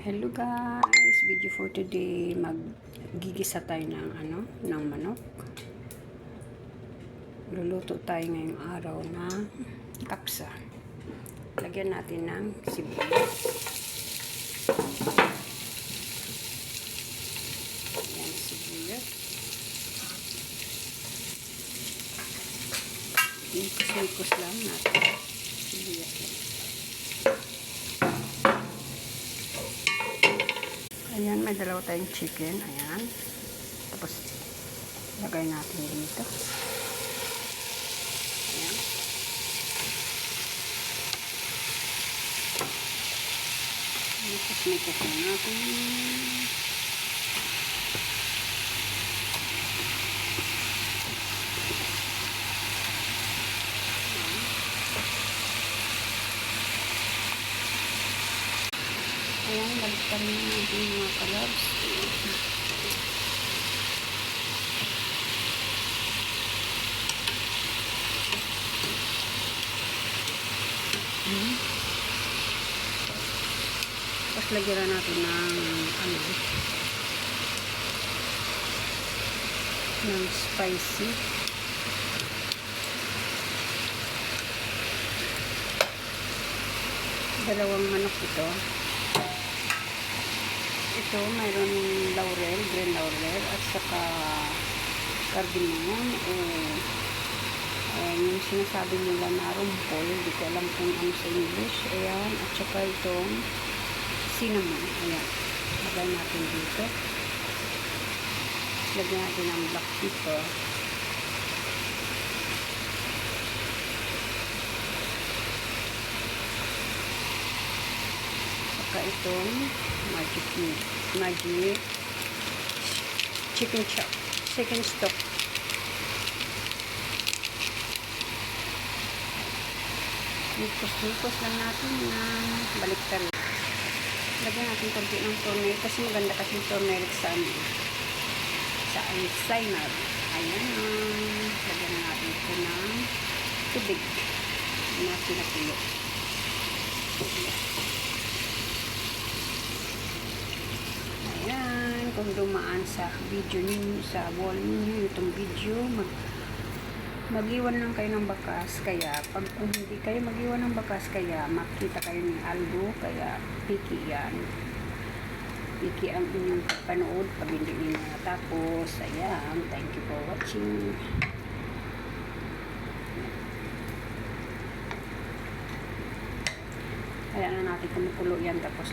Hello guys, video for today. Maggigisa tayo ng manok. Luluto tayo ngayong araw na kapsa. Lagyan natin ng sibuyas. Ayan, sibuyas. Ikos-ikos lang natin. Sibuyas lang. Ayan, may dalawa tayong chicken. Ayan. Tapos, lagay natin dito. Ayan. Mikos-mikos na natin. Ayan, lagtan na natin mga kalabs. Tapos lagyan na natin ng spicy. Dalawang manok ito. Ito, mayroon laurel, green laurel, at saka cardamom, yung sinasabi nila na rumpol, hindi ko alam kung ano sa English. Ayan, at saka itong cinnamon. Ayan, lagay natin dito. Lagyan natin ang black pepper. Saka itong magic chicken chop, chicken stock. Nikos lang natin na baliktad. Lagyan natin konti ng turmeric kasi maganda kasi yung turmeric sa Alzheimer. Ayan, lagyan natin ito ng tubig na pinakulo. Ayan, kung dumaan sa video ninyo, sa wall ninyo itong video, mag-iwan lang kayo ng bakas. Kaya kung hindi kayo mag-iwan ng bakas, kaya makita kayo ni Aldo, kaya piki yan. Piki ang inyong panood pag hindi nyo natapos. Ayan, thank you for watching. Kaya na natin kumukulo yan, tapos